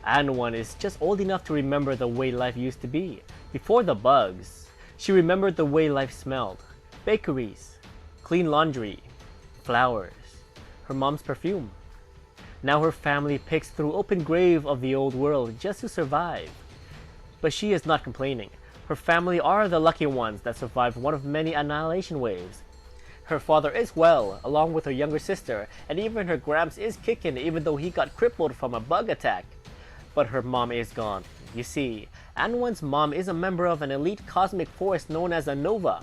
Anwen is just old enough to remember the way life used to be. Before the bugs, she remembered the way life smelled. Bakeries, clean laundry, flowers, her mom's perfume. Now her family picks through open grave of the old world just to survive. But she is not complaining. Her family are the lucky ones that survived one of many annihilation waves. Her father is well, along with her younger sister, and even her gramps is kicking even though he got crippled from a bug attack. But her mom is gone. You see, Anwen's mom is a member of an elite cosmic force known as a Nova.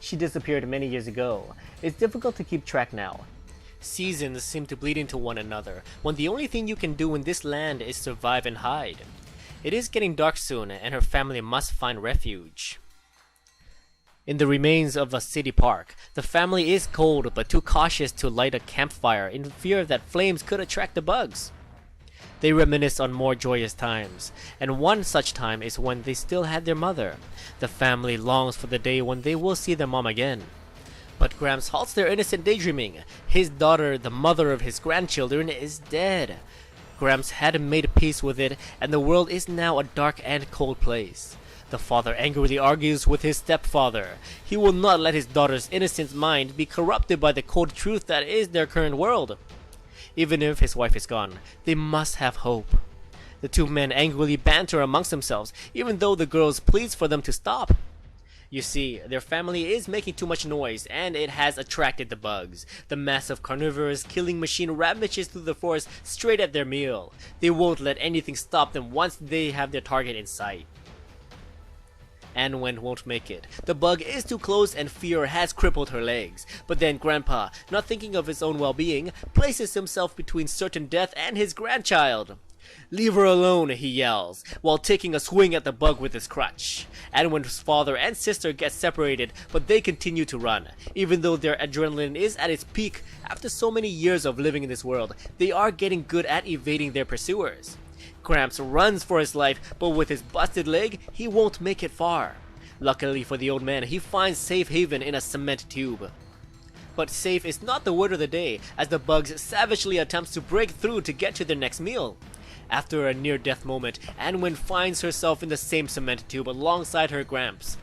She disappeared many years ago. It's difficult to keep track now. Seasons seem to bleed into one another, when the only thing you can do in this land is survive and hide. It is getting dark soon, and her family must find refuge. In the remains of a city park, the family is cold but too cautious to light a campfire in fear that flames could attract the bugs. They reminisce on more joyous times, and one such time is when they still had their mother. The family longs for the day when they will see their mom again. But Gramps halts their innocent daydreaming. His daughter, the mother of his grandchildren, is dead. Gramps had made peace with it, and the world is now a dark and cold place. The father angrily argues with his stepfather. He will not let his daughter's innocent mind be corrupted by the cold truth that is their current world. Even if his wife is gone, they must have hope. The two men angrily banter amongst themselves, even though the girls pleads for them to stop. You see, their family is making too much noise, and it has attracted the bugs. The massive carnivorous killing machine ravages through the forest straight at their meal. They won't let anything stop them once they have their target in sight. Anwen won't make it. The bug is too close and fear has crippled her legs. But then Grandpa, not thinking of his own well-being, places himself between certain death and his grandchild. "Leave her alone," he yells, while taking a swing at the bug with his crutch. Anwen's father and sister get separated, but they continue to run. Even though their adrenaline is at its peak, after so many years of living in this world, they are getting good at evading their pursuers. Gramps runs for his life, but with his busted leg, he won't make it far. Luckily for the old man, he finds safe haven in a cement tube. But safe is not the word of the day, as the bugs savagely attempts to break through to get to their next meal. After a near-death moment, Anwen finds herself in the same cement tube alongside her Gramps.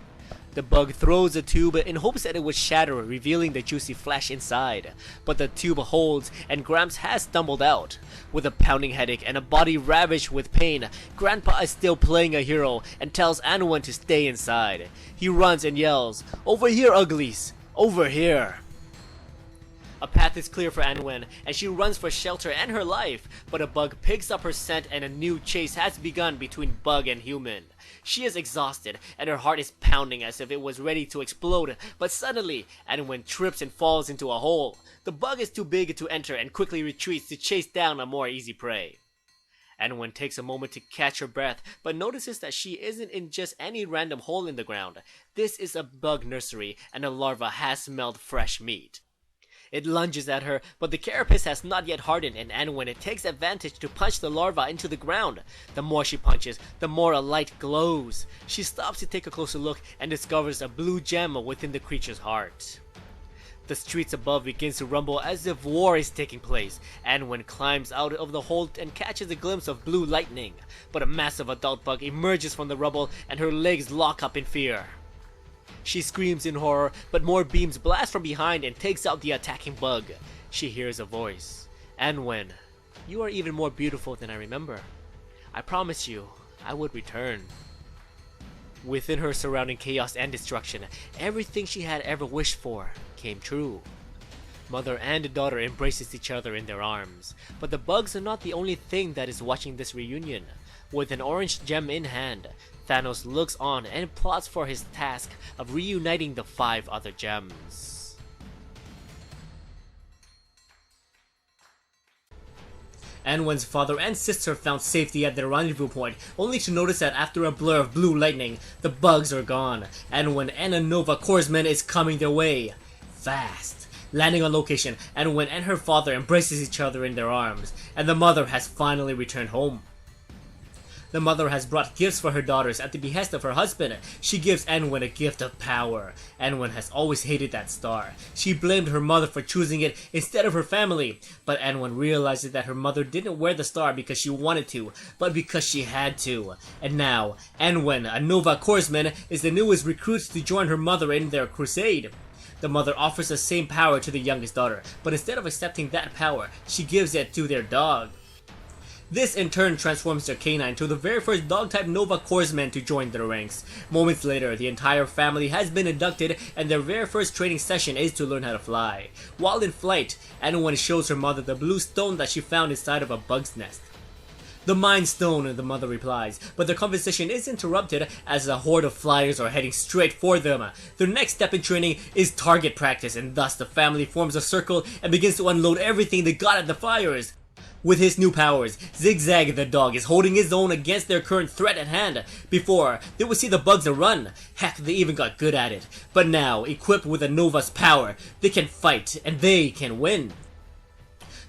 The bug throws the tube in hopes that it would shatter, revealing the juicy flesh inside. But the tube holds, and Gramps has stumbled out. With a pounding headache and a body ravaged with pain, Grandpa is still playing a hero and tells Anwen to stay inside. He runs and yells, "Over here, uglies! Over here!" A path is clear for Anwen, and she runs for shelter and her life, but a bug picks up her scent and a new chase has begun between bug and human. She is exhausted, and her heart is pounding as if it was ready to explode, but suddenly, Anwen trips and falls into a hole. The bug is too big to enter and quickly retreats to chase down a more easy prey. Anwen takes a moment to catch her breath, but notices that she isn't in just any random hole in the ground. This is a bug nursery, and the larva has smelled fresh meat. It lunges at her, but the carapace has not yet hardened, and Anwen takes advantage to punch the larva into the ground. The more she punches, the more a light glows. She stops to take a closer look and discovers a blue gem within the creature's heart. The streets above begins to rumble as if war is taking place. Anwen climbs out of the hole and catches a glimpse of blue lightning. But a massive adult bug emerges from the rubble and her legs lock up in fear. She screams in horror, but more beams blast from behind and takes out the attacking bug. She hears a voice. "Anwen, you are even more beautiful than I remember. I promised you I would return." Within her surrounding chaos and destruction, everything she had ever wished for came true. Mother and daughter embraces each other in their arms. But the bugs are not the only thing that is watching this reunion. With an orange gem in hand, Thanos looks on and plots for his task of reuniting the 5 other gems. Anwen's father and sister found safety at their rendezvous point, only to notice that after a blur of blue lightning, the bugs are gone. Anwen and a Nova Corpsman is coming their way. Fast. Landing on location, Anwen and her father embraces each other in their arms, and the mother has finally returned home. The mother has brought gifts for her daughters at the behest of her husband. She gives Anwen a gift of power. Anwen has always hated that star. She blamed her mother for choosing it instead of her family. But Anwen realizes that her mother didn't wear the star because she wanted to, but because she had to. And now, Anwen, a Nova Corpsman, is the newest recruit to join her mother in their crusade. The mother offers the same power to the youngest daughter, but instead of accepting that power, she gives it to their dog. This in turn transforms their canine to the very first dog-type Nova Corpsman to join their ranks. Moments later, the entire family has been inducted and their very first training session is to learn how to fly. While in flight, Anwen shows her mother the blue stone that she found inside of a bug's nest. "The Mind Stone," the mother replies, but their conversation is interrupted as a horde of flyers are heading straight for them. Their next step in training is target practice, and thus the family forms a circle and begins to unload everything they got at the flyers. With his new powers, Zigzag the dog is holding his own against their current threat at hand. Before, they would see the bugs and run. Heck, they even got good at it. But now, equipped with a Nova's power, they can fight and they can win.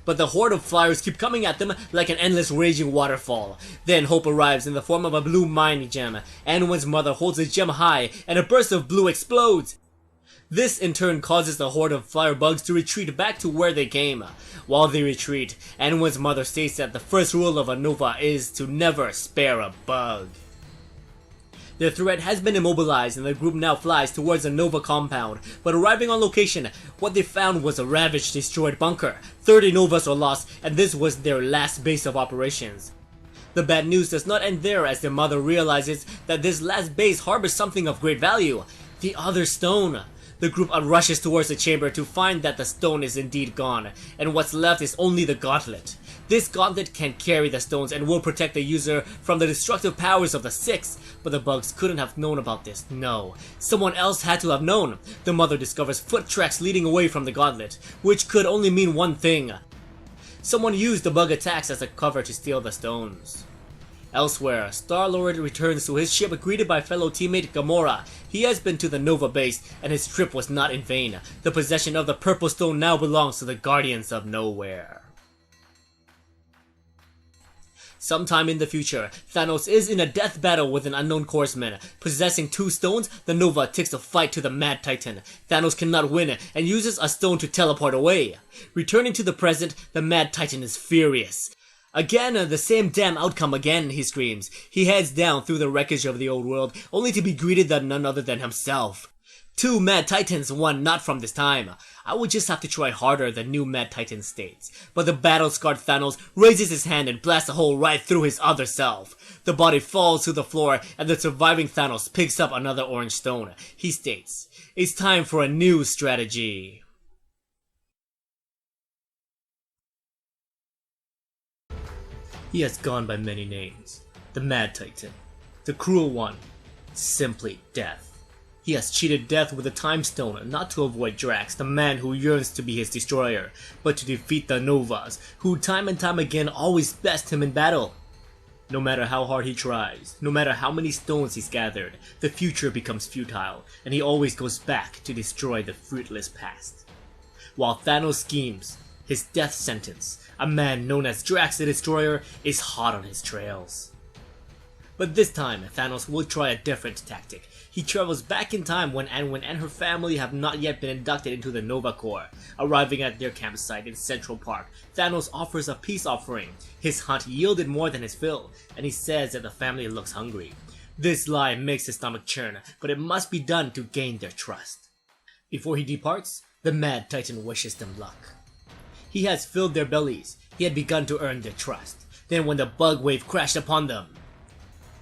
But the horde of flyers keep coming at them like an endless raging waterfall. Then hope arrives in the form of a blue mind gem. Anwen's mother holds the gem high and a burst of blue explodes. This in turn causes the horde of flyer bugs to retreat back to where they came. While they retreat, Anwen's mother states that the first rule of a Nova is to never spare a bug. Their threat has been immobilized and the group now flies towards a Nova compound, but arriving on location, what they found was a ravaged, destroyed bunker. 30 Novas are lost, and this was their last base of operations. The bad news does not end there as their mother realizes that this last base harbors something of great value, the other stone. The group rushes towards the chamber to find that the stone is indeed gone, and what's left is only the Gauntlet. This Gauntlet can carry the stones and will protect the user from the destructive powers of the Six, but the bugs couldn't have known about this, no. Someone else had to have known. The mother discovers foot tracks leading away from the Gauntlet, which could only mean one thing. Someone used the bug attacks as a cover to steal the stones. Elsewhere, Star-Lord returns to his ship greeted by fellow teammate Gamora. He has been to the Nova base, and his trip was not in vain. The possession of the Purple Stone now belongs to the Guardians of Nowhere. Sometime in the future, Thanos is in a death battle with an unknown Corpsman. Possessing 2 stones, the Nova takes the fight to the Mad Titan. Thanos cannot win and uses a stone to teleport away. Returning to the present, the Mad Titan is furious. "Again, the same damn outcome again," he screams. He heads down through the wreckage of the old world, only to be greeted by none other than himself. 2 Mad Titans, one not from this time. "I would just have to try harder," the new Mad Titan states. But the battle-scarred Thanos raises his hand and blasts a hole right through his other self. The body falls to the floor and the surviving Thanos picks up another orange stone. He states, "It's time for a new strategy." He has gone by many names. The Mad Titan, the Cruel One, simply Death. He has cheated Death with the Time Stone, not to avoid Drax, the man who yearns to be his destroyer, but to defeat the Novas, who time and time again always best him in battle. No matter how hard he tries, no matter how many stones he's gathered, the future becomes futile, and he always goes back to destroy the fruitless past. While Thanos schemes, his death sentence, a man known as Drax the Destroyer, is hot on his trails. But this time, Thanos will try a different tactic. He travels back in time when Anwen and her family have not yet been inducted into the Nova Corps. Arriving at their campsite in Central Park, Thanos offers a peace offering. His hunt yielded more than his fill, and he says that the family looks hungry. This lie makes his stomach churn, but it must be done to gain their trust. Before he departs, the Mad Titan wishes them luck. He has filled their bellies. He had begun to earn their trust. Then when the bug wave crashed upon them,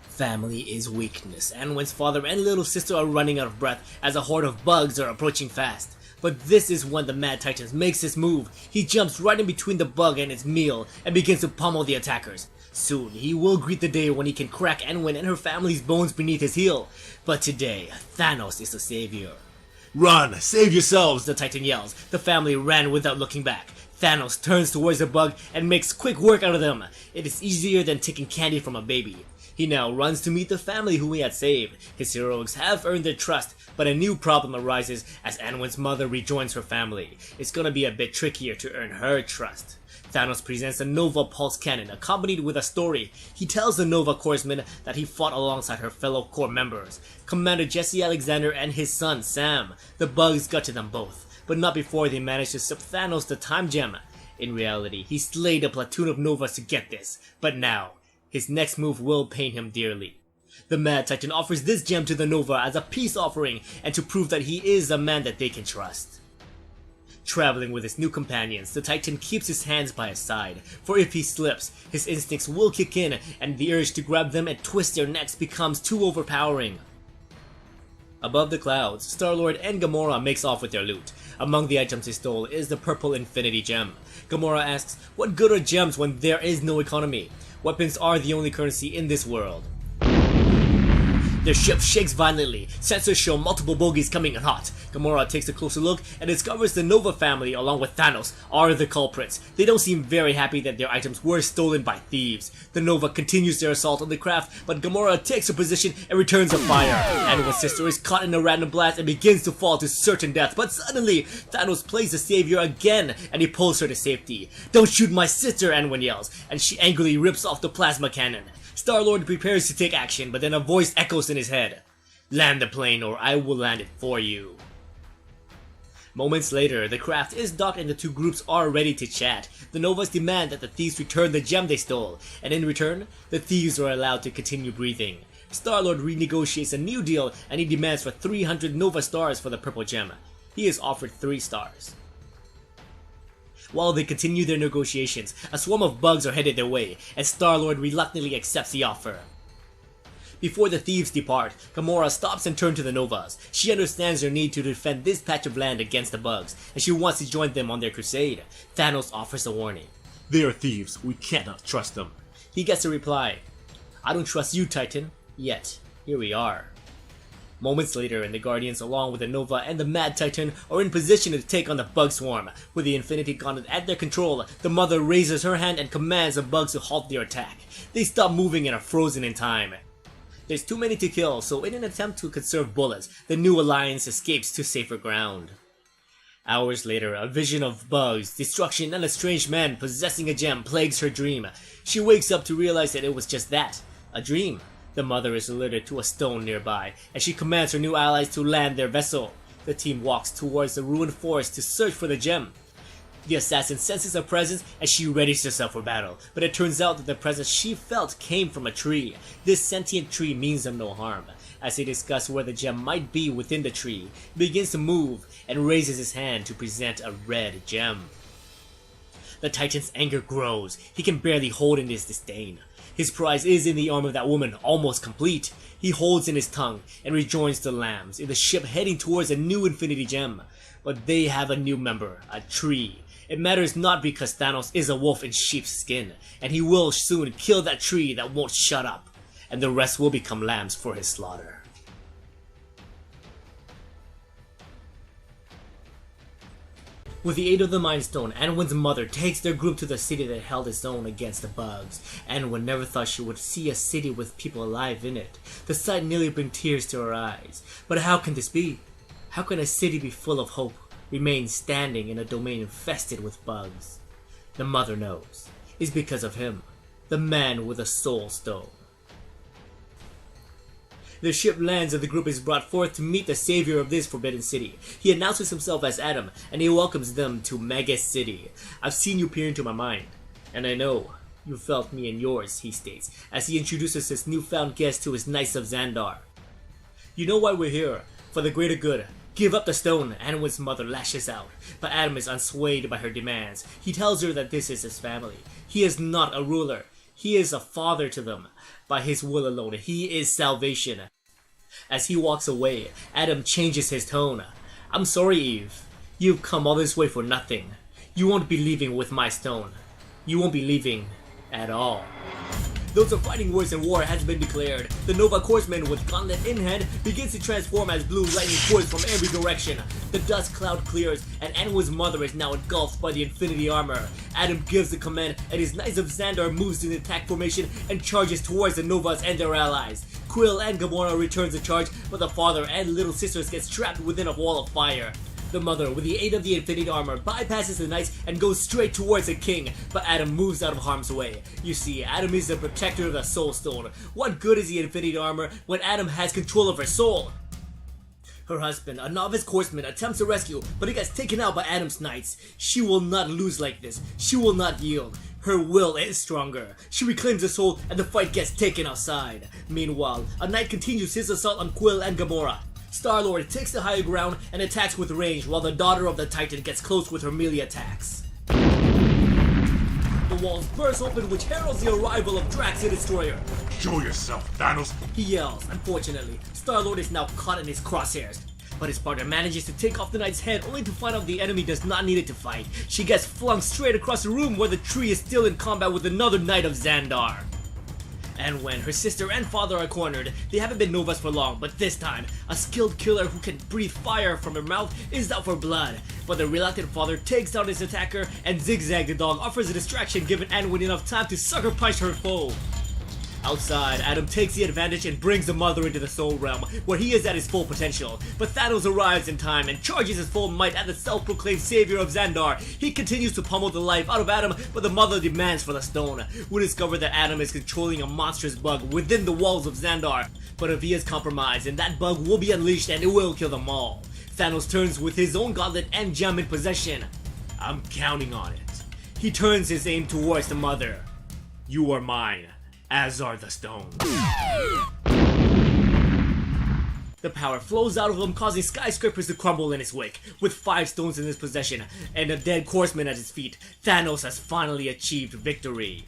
family is weakness. Anwen's father and little sister are running out of breath as a horde of bugs are approaching fast. But this is when the Mad Titan makes his move. He jumps right in between the bug and its meal and begins to pummel the attackers. Soon, he will greet the day when he can crack Anwen and her family's bones beneath his heel. But today, Thanos is the savior. "Run! Save yourselves!" the Titan yells. The family ran without looking back. Thanos turns towards the bug and makes quick work out of them. It is easier than taking candy from a baby. He now runs to meet the family who he had saved. His heroics have earned their trust, but a new problem arises as Anwen's mother rejoins her family. It's gonna be a bit trickier to earn her trust. Thanos presents a Nova Pulse Cannon accompanied with a story. He tells the Nova Corpsman that he fought alongside her fellow Corps members, Commander Jesse Alexander and his son Sam. The bugs got to them both, but not before they managed to strip Thanos the Time Gem. In reality, he slayed a platoon of Novas to get this, but now, his next move will pain him dearly. The Mad Titan offers this gem to the Nova as a peace offering and to prove that he is a man that they can trust. Traveling with his new companions, the Titan keeps his hands by his side, for if he slips, his instincts will kick in and the urge to grab them and twist their necks becomes too overpowering. Above the clouds, Star-Lord and Gamora makes off with their loot. Among the items they stole is the purple Infinity Gem. Gamora asks, what good are gems when there is no economy? Weapons are the only currency in this world. Their ship shakes violently. Sensors show multiple bogies coming in hot. Gamora takes a closer look and discovers the Nova family, along with Thanos, are the culprits. They don't seem very happy that their items were stolen by thieves. The Nova continues their assault on the craft, but Gamora takes her position and returns a fire. Anwen's sister is caught in a random blast and begins to fall to certain death, but suddenly, Thanos plays the savior again and he pulls her to safety. "Don't shoot my sister," Anwen yells, and she angrily rips off the plasma cannon. Star-Lord prepares to take action, but then a voice echoes in his head. "Land the plane or I will land it for you." Moments later, the craft is docked and the two groups are ready to chat. The Novas demand that the thieves return the gem they stole, and in return, the thieves are allowed to continue breathing. Star-Lord renegotiates a new deal and he demands for 300 Nova stars for the purple gem. He is offered 3 stars. While they continue their negotiations, a swarm of bugs are headed their way, and Star-Lord reluctantly accepts the offer. Before the thieves depart, Gamora stops and turns to the Novas. She understands their need to defend this patch of land against the bugs, and she wants to join them on their crusade. Thanos offers a warning. "They are thieves. We cannot trust them." He gets a reply. "I don't trust you, Titan. Yet, here we are." Moments later, and the Guardians along with the Nova and the Mad Titan are in position to take on the bug swarm. With the Infinity Gauntlet at their control, the Mother raises her hand and commands the bugs to halt their attack. They stop moving and are frozen in time. There's too many to kill, so in an attempt to conserve bullets, the new alliance escapes to safer ground. Hours later, a vision of bugs, destruction, and a strange man possessing a gem plagues her dream. She wakes up to realize that it was just that, a dream. The Mother is alerted to a stone nearby, and she commands her new allies to land their vessel. The team walks towards the ruined forest to search for the gem. The assassin senses her presence and she readies herself for battle, but it turns out that the presence she felt came from a tree. This sentient tree means them no harm. As they discuss where the gem might be within the tree, he begins to move and raises his hand to present a red gem. The Titan's anger grows. He can barely hold in his disdain. His prize is in the arm of that woman, almost complete. He holds in his tongue and rejoins the lambs in the ship heading towards a new Infinity Gem. But they have a new member, a tree. It matters not because Thanos is a wolf in sheep's skin, and he will soon kill that tree that won't shut up, and the rest will become lambs for his slaughter. With the aid of the Mind Stone, Anwen's mother takes their group to the city that held its own against the bugs. Anwen never thought she would see a city with people alive in it. The sight nearly brings tears to her eyes. But how can this be? How can a city be full of hope, remain standing in a domain infested with bugs? The mother knows. It's because of him, the man with a soul stone. The ship lands and the group is brought forth to meet the savior of this forbidden city. He announces himself as Adam, and he welcomes them to Megas City. "I've seen you peer into my mind, and I know you felt me in yours," he states, as he introduces his newfound guest to his Knights of Xandar. "You know why we're here, for the greater good. Give up the stone," Anwen's mother lashes out, but Adam is unswayed by her demands. He tells her that this is his family. He is not a ruler. He is a father to them. By his will alone, he is salvation. As he walks away, Adam changes his tone. "I'm sorry, Eve. You've come all this way for nothing. You won't be leaving with my stone. You won't be leaving at all." Those are fighting words and war has been declared. The Nova Corpsman with Gauntlet in hand begins to transform as blue lightning pours from every direction. The dust cloud clears and Anwen's mother is now engulfed by the Infinity Armor. Adam gives the command and his Knights of Xandar moves in attack formation and charges towards the Novas and their allies. Quill and Gamora returns the charge, but the father and little sisters get trapped within a wall of fire. The mother, with the aid of the Infinity Armor, bypasses the knights and goes straight towards the king, but Adam moves out of harm's way. You see, Adam is the protector of the Soul Stone. What good is the Infinity Armor when Adam has control of her soul? Her husband, a novice horseman, attempts to rescue, but he gets taken out by Adam's knights. She will not lose like this. She will not yield. Her will is stronger. She reclaims the soul and the fight gets taken outside. Meanwhile, a knight continues his assault on Quill and Gamora. Star-Lord takes the higher ground and attacks with range while the daughter of the Titan gets close with her melee attacks. The walls burst open, which heralds the arrival of Drax the Destroyer. Show yourself, Thanos. He yells. Unfortunately, Star-Lord is now caught in his crosshairs. But his partner manages to take off the knight's head only to find out the enemy does not need it to fight. She gets flung straight across the room where the tree is still in combat with another knight of Xandar. And when her sister and father are cornered, they haven't been Novas for long, but this time, a skilled killer who can breathe fire from her mouth is out for blood. But the reluctant father takes down his attacker, and Zigzag the dog offers a distraction giving Anwin enough time to sucker punch her foe. Outside, Adam takes the advantage and brings the mother into the Soul Realm, where he is at his full potential. But Thanos arrives in time and charges his full might at the self-proclaimed savior of Xandar. He continues to pummel the life out of Adam, but the mother demands for the stone. We discover that Adam is controlling a monstrous bug within the walls of Xandar. But if he is compromised, then that bug will be unleashed and it will kill them all. Thanos turns with his own gauntlet and gem in possession. I'm counting on it. He turns his aim towards the mother. You are mine, as are the stones. The power flows out of him, causing skyscrapers to crumble in his wake. With 5 stones in his possession and a dead horseman at his feet, Thanos has finally achieved victory.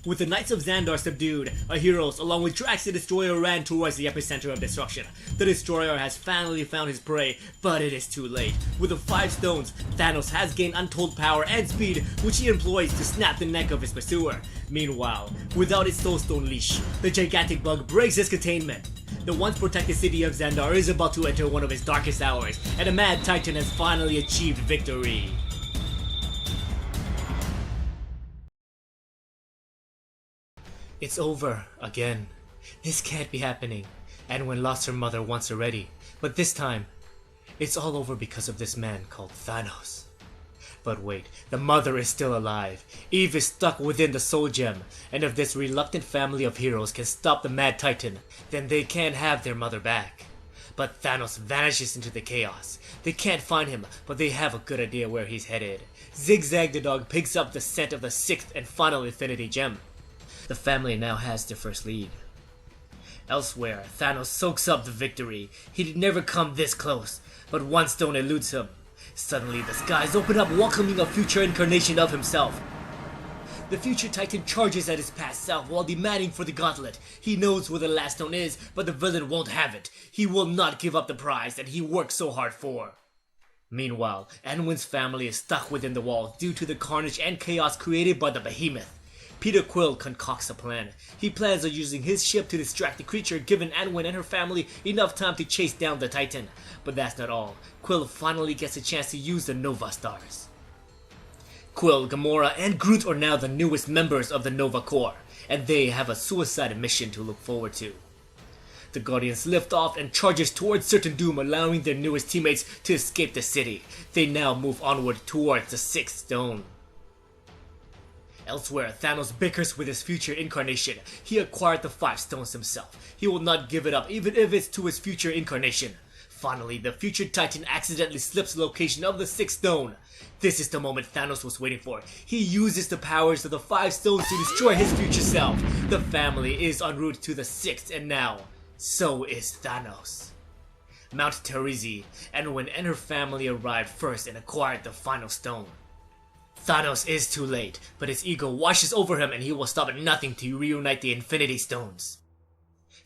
With the Knights of Xandar subdued, our heroes along with Drax the Destroyer ran towards the epicenter of destruction. The Destroyer has finally found his prey, but it is too late. With the 5 stones, Thanos has gained untold power and speed, which he employs to snap the neck of his pursuer. Meanwhile, without its Soul Stone leash, the gigantic bug breaks his containment. The once protected city of Xandar is about to enter one of its darkest hours, and the Mad Titan has finally achieved victory. It's over again. This can't be happening. Anwin lost her mother once already, but this time, it's all over because of this man called Thanos. But wait, the mother is still alive. Eve is stuck within the Soul Gem, and if this reluctant family of heroes can stop the Mad Titan, then they can have their mother back. But Thanos vanishes into the chaos. They can't find him, but they have a good idea where he's headed. Zigzag the dog picks up the scent of the 6th and final Infinity Gem. The family now has their first lead. Elsewhere, Thanos soaks up the victory. He'd never come this close, but one stone eludes him. Suddenly, the skies open up, welcoming a future incarnation of himself. The future Titan charges at his past self while demanding for the Gauntlet. He knows where the last stone is, but the villain won't have it. He will not give up the prize that he worked so hard for. Meanwhile, Anwin's family is stuck within the walls due to the carnage and chaos created by the Behemoth. Peter Quill concocts a plan. He plans on using his ship to distract the creature, giving Anwin and her family enough time to chase down the Titan. But that's not all. Quill finally gets a chance to use the Nova Stars. Quill, Gamora, and Groot are now the newest members of the Nova Corps, and they have a suicide mission to look forward to. The Guardians lift off and charges towards certain doom, allowing their newest teammates to escape the city. They now move onward towards the 6th stone. Elsewhere, Thanos bickers with his future incarnation. He acquired the 5 stones himself. He will not give it up even if it's to his future incarnation. Finally, the future Titan accidentally slips the location of the 6th stone. This is the moment Thanos was waiting for. He uses the powers of the 5 stones to destroy his future self. The family is en route to the 6th, and now, so is Thanos. Mount Terizi, Anwin and her family arrived first and acquired the final stone. Thanos is too late, but his ego washes over him and he will stop at nothing to reunite the Infinity Stones.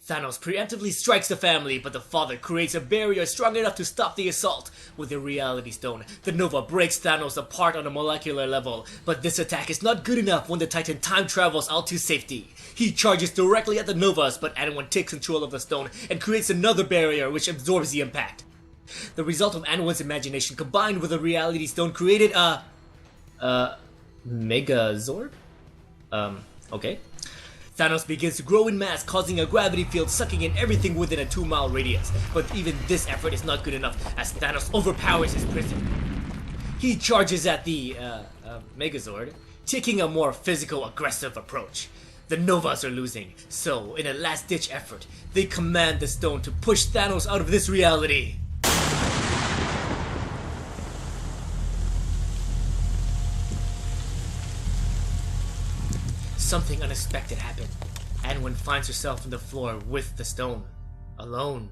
Thanos preemptively strikes the family, but the father creates a barrier strong enough to stop the assault. With the Reality Stone, the Nova breaks Thanos apart on a molecular level, but this attack is not good enough when the Titan time travels out to safety. He charges directly at the Novas, but Anwin takes control of the stone and creates another barrier which absorbs the impact. The result of Anwin's imagination combined with the Reality Stone created a Megazord? Okay. Thanos begins to grow in mass, causing a gravity field sucking in everything within a 2-mile radius. But even this effort is not good enough as Thanos overpowers his prison. He charges at the Megazord, taking a more physical, aggressive approach. The Novas are losing, so in a last-ditch effort, they command the stone to push Thanos out of this reality. Something unexpected happened. Anwen finds herself on the floor with the stone, alone.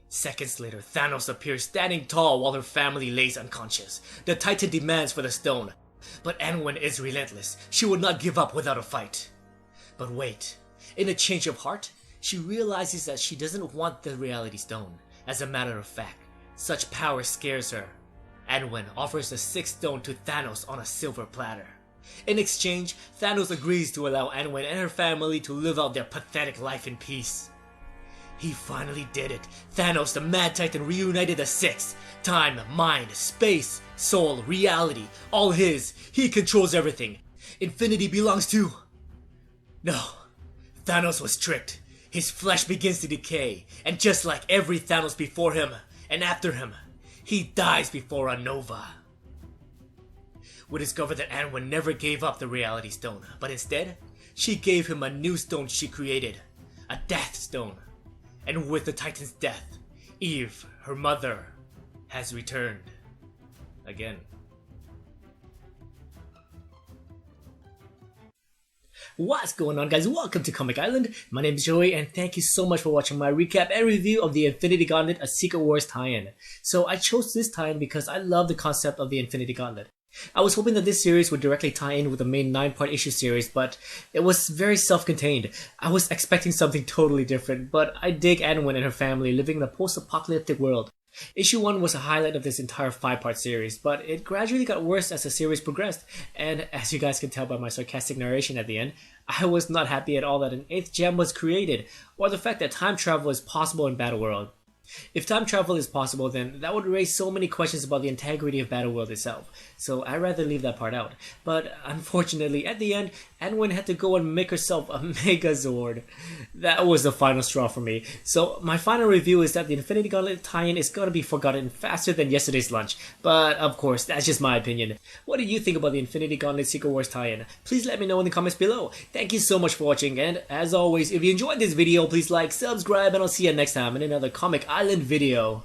Seconds later, Thanos appears standing tall while her family lays unconscious. The Titan demands for the stone, but Anwen is relentless. She would not give up without a fight. But wait, in a change of heart, she realizes that she doesn't want the reality stone. As a matter of fact, such power scares her. Anwen offers the 6th stone to Thanos on a silver platter. In exchange, Thanos agrees to allow Anwen and her family to live out their pathetic life in peace. He finally did it. Thanos, the Mad Titan, reunited the 6. Time, mind, space, soul, reality, all his. He controls everything. Infinity belongs to... No, Thanos was tricked. His flesh begins to decay, and just like every Thanos before him and after him, he dies before a nova. We discover that Anwen never gave up the Reality Stone, but instead, she gave him a new stone she created, a Death Stone. And with the Titan's death, Eve, her mother, has returned again. What's going on, guys? Welcome to Comic Island. My name is Joey, and thank you so much for watching my recap and review of the Infinity Gauntlet, a Secret Wars tie-in. So I chose this tie-in because I love the concept of the Infinity Gauntlet. I was hoping that this series would directly tie in with the main 9-part issue series, but it was very self-contained. I was expecting something totally different, but I dig Anwen and her family living in a post-apocalyptic world. Issue 1 was a highlight of this entire 5-part series, but it gradually got worse as the series progressed, and as you guys can tell by my sarcastic narration at the end, I was not happy at all that an 8th gem was created, or the fact that time travel is possible in Battleworld. If time travel is possible, then that would raise so many questions about the integrity of Battleworld itself, so I'd rather leave that part out. But unfortunately, at the end, Anwen had to go and make herself a Megazord. That was the final straw for me. So my final review is that the Infinity Gauntlet tie-in is gonna be forgotten faster than yesterday's lunch. But of course, that's just my opinion. What do you think about the Infinity Gauntlet Secret Wars tie-in? Please let me know in the comments below. Thank you so much for watching, and as always, if you enjoyed this video, please like, subscribe, and I'll see you next time in another Comic Island video.